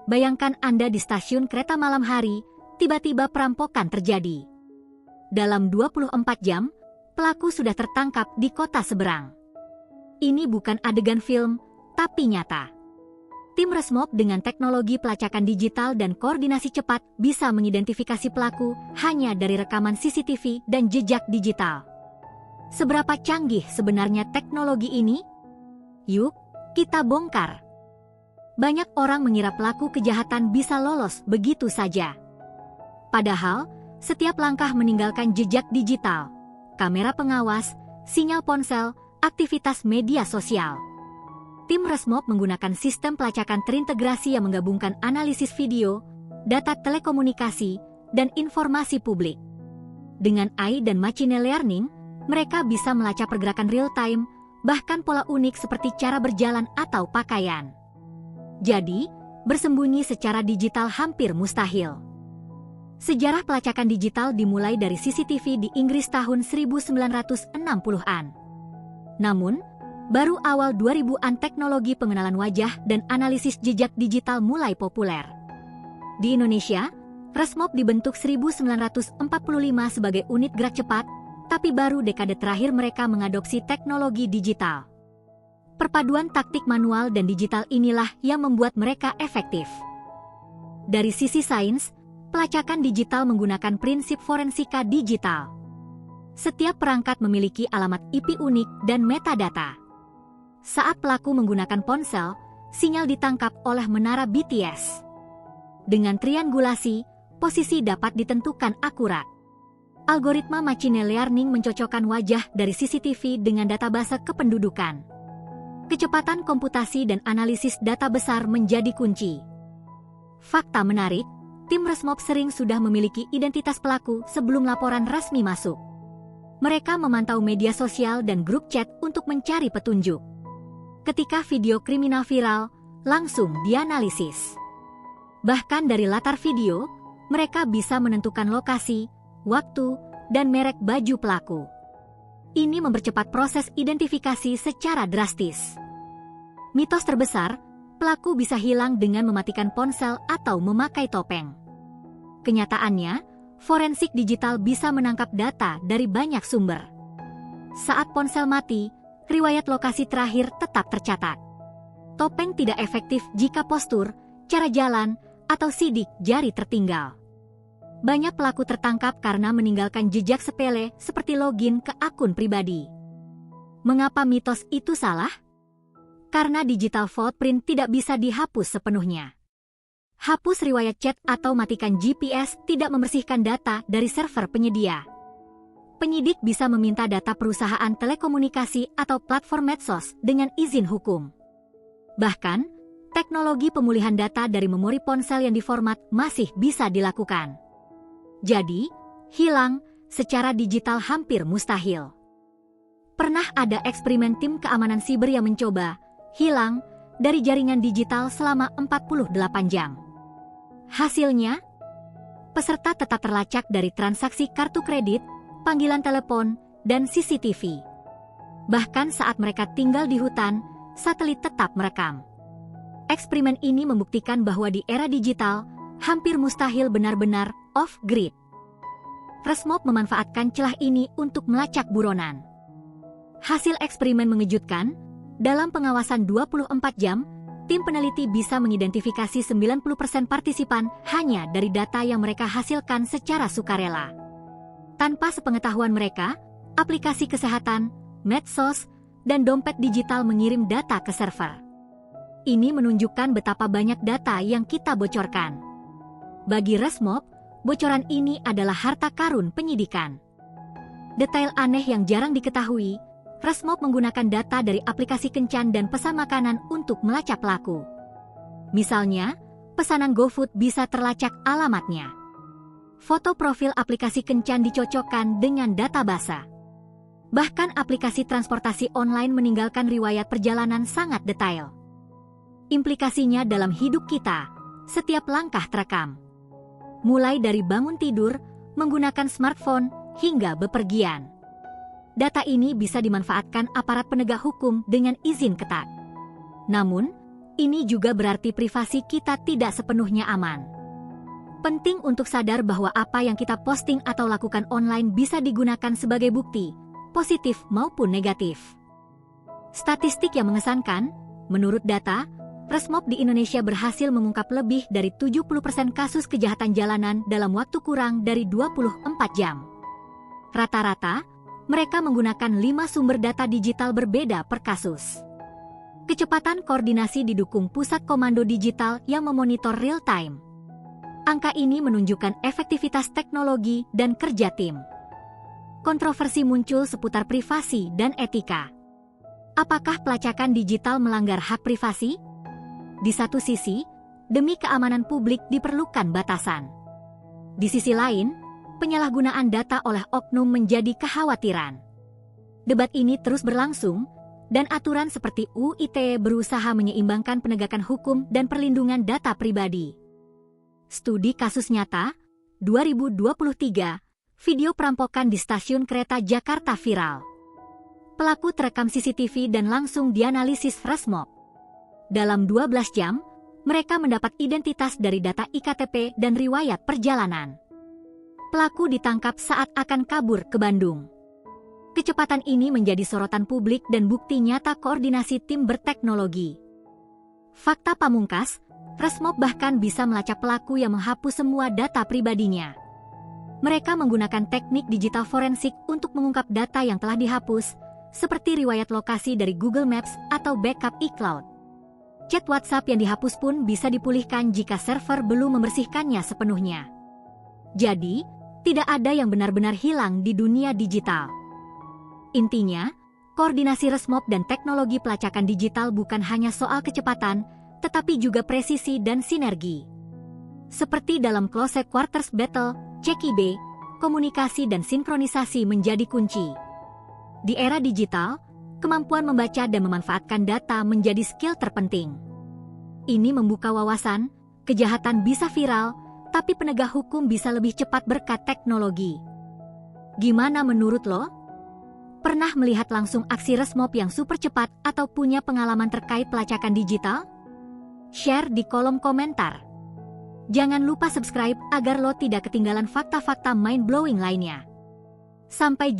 Bayangkan Anda di stasiun kereta malam hari, tiba-tiba perampokan terjadi. Dalam 24 jam, pelaku sudah tertangkap di kota seberang. Ini bukan adegan film, tapi nyata. Tim Resmob dengan teknologi pelacakan digital dan koordinasi cepat bisa mengidentifikasi pelaku hanya dari rekaman CCTV dan jejak digital. Seberapa canggih sebenarnya teknologi ini? Yuk, kita bongkar. Banyak orang mengira pelaku kejahatan bisa lolos begitu saja. Padahal, setiap langkah meninggalkan jejak digital, kamera pengawas, sinyal ponsel, aktivitas media sosial. Tim Resmob menggunakan sistem pelacakan terintegrasi yang menggabungkan analisis video, data telekomunikasi, dan informasi publik. Dengan AI dan machine learning, mereka bisa melacak pergerakan real-time, bahkan pola unik seperti cara berjalan atau pakaian. Jadi, bersembunyi secara digital hampir mustahil. Sejarah pelacakan digital dimulai dari CCTV di Inggris tahun 1960-an. Namun, baru awal 2000-an teknologi pengenalan wajah dan analisis jejak digital mulai populer. Di Indonesia, Resmob dibentuk 1945 sebagai unit gerak cepat, tapi baru dekade terakhir mereka mengadopsi teknologi digital. Perpaduan taktik manual dan digital inilah yang membuat mereka efektif. Dari sisi sains, pelacakan digital menggunakan prinsip forensika digital. Setiap perangkat memiliki alamat IP unik dan metadata. Saat pelaku menggunakan ponsel, sinyal ditangkap oleh menara BTS. Dengan triangulasi, posisi dapat ditentukan akurat. Algoritma machine learning mencocokkan wajah dari CCTV dengan database kependudukan. Kecepatan komputasi dan analisis data besar menjadi kunci. Fakta menarik, tim Resmob sering sudah memiliki identitas pelaku sebelum laporan resmi masuk. Mereka memantau media sosial dan grup chat untuk mencari petunjuk. Ketika video kriminal viral, langsung dianalisis. Bahkan dari latar video, mereka bisa menentukan lokasi, waktu, dan merek baju pelaku. Ini mempercepat proses identifikasi secara drastis. Mitos terbesar, pelaku bisa hilang dengan mematikan ponsel atau memakai topeng. Kenyataannya, forensik digital bisa menangkap data dari banyak sumber. Saat ponsel mati, riwayat lokasi terakhir tetap tercatat. Topeng tidak efektif jika postur, cara jalan, atau sidik jari tertinggal. Banyak pelaku tertangkap karena meninggalkan jejak sepele seperti login ke akun pribadi. Mengapa mitos itu salah? Karena digital footprint tidak bisa dihapus sepenuhnya. Hapus riwayat chat atau matikan GPS tidak membersihkan data dari server penyedia. Penyidik bisa meminta data perusahaan telekomunikasi atau platform medsos dengan izin hukum. Bahkan, teknologi pemulihan data dari memori ponsel yang diformat masih bisa dilakukan. Jadi, hilang secara digital hampir mustahil. Pernah ada eksperimen tim keamanan siber yang mencoba hilang dari jaringan digital selama 48 jam. Hasilnya, peserta tetap terlacak dari transaksi kartu kredit, panggilan telepon, dan CCTV. Bahkan saat mereka tinggal di hutan, satelit tetap merekam. Eksperimen ini membuktikan bahwa di era digital, hampir mustahil benar-benar off-grid. Resmob memanfaatkan celah ini untuk melacak buronan. Hasil eksperimen mengejutkan, dalam pengawasan 24 jam, tim peneliti bisa mengidentifikasi 90% partisipan hanya dari data yang mereka hasilkan secara sukarela. Tanpa sepengetahuan mereka, aplikasi kesehatan, medsos, dan dompet digital mengirim data ke server. Ini menunjukkan betapa banyak data yang kita bocorkan. Bagi Resmob, bocoran ini adalah harta karun penyidikan. Detail aneh yang jarang diketahui, Resmob menggunakan data dari aplikasi kencan dan pesan makanan untuk melacak pelaku. Misalnya, pesanan GoFood bisa terlacak alamatnya. Foto profil aplikasi kencan dicocokkan dengan data basa. Bahkan aplikasi transportasi online meninggalkan riwayat perjalanan sangat detail. Implikasinya dalam hidup kita, setiap langkah terekam. Mulai dari bangun tidur, menggunakan smartphone, hingga bepergian. Data ini bisa dimanfaatkan aparat penegak hukum dengan izin ketat. Namun, Ini juga berarti privasi kita tidak sepenuhnya aman. Penting untuk sadar bahwa apa yang kita posting atau lakukan online bisa digunakan sebagai bukti, positif maupun negatif. Statistik yang mengesankan, menurut data, Resmob di Indonesia berhasil mengungkap lebih dari 70% kasus kejahatan jalanan dalam waktu kurang dari 24 jam. Rata-rata, mereka menggunakan 5 sumber data digital berbeda per kasus. Kecepatan koordinasi didukung pusat komando digital yang memonitor real-time. Angka ini menunjukkan efektivitas teknologi dan kerja tim. Kontroversi muncul seputar privasi dan etika. Apakah pelacakan digital melanggar hak privasi? Di satu sisi, demi keamanan publik diperlukan batasan. Di sisi lain, penyalahgunaan data oleh oknum menjadi kekhawatiran. Debat ini terus berlangsung, dan aturan seperti UU ITE berusaha menyeimbangkan penegakan hukum dan perlindungan data pribadi. Studi kasus nyata, 2023, video perampokan di stasiun kereta Jakarta viral. Pelaku terekam CCTV dan langsung dianalisis Resmob. Dalam 12 jam, mereka mendapat identitas dari data IKTP dan riwayat perjalanan. Pelaku ditangkap saat akan kabur ke Bandung. Kecepatan ini menjadi sorotan publik dan bukti nyata koordinasi tim berteknologi. Fakta pamungkas, Resmob bahkan bisa melacak pelaku yang menghapus semua data pribadinya. Mereka menggunakan teknik digital forensik untuk mengungkap data yang telah dihapus, seperti riwayat lokasi dari Google Maps atau backup iCloud. Chat WhatsApp yang dihapus pun bisa dipulihkan jika server belum membersihkannya sepenuhnya. Jadi, tidak ada yang benar-benar hilang di dunia digital. Intinya, koordinasi Resmob dan teknologi pelacakan digital bukan hanya soal kecepatan, tetapi juga presisi dan sinergi. Seperti dalam Close Quarters Battle, CQB, komunikasi dan sinkronisasi menjadi kunci. Di era digital, kemampuan membaca dan memanfaatkan data menjadi skill terpenting. Ini membuka wawasan, kejahatan bisa viral, tapi penegak hukum bisa lebih cepat berkat teknologi. Gimana menurut lo? Pernah melihat langsung aksi Resmob yang super cepat atau punya pengalaman terkait pelacakan digital? Share di kolom komentar. Jangan lupa subscribe agar lo tidak ketinggalan fakta-fakta mind-blowing lainnya. Sampai jumpa.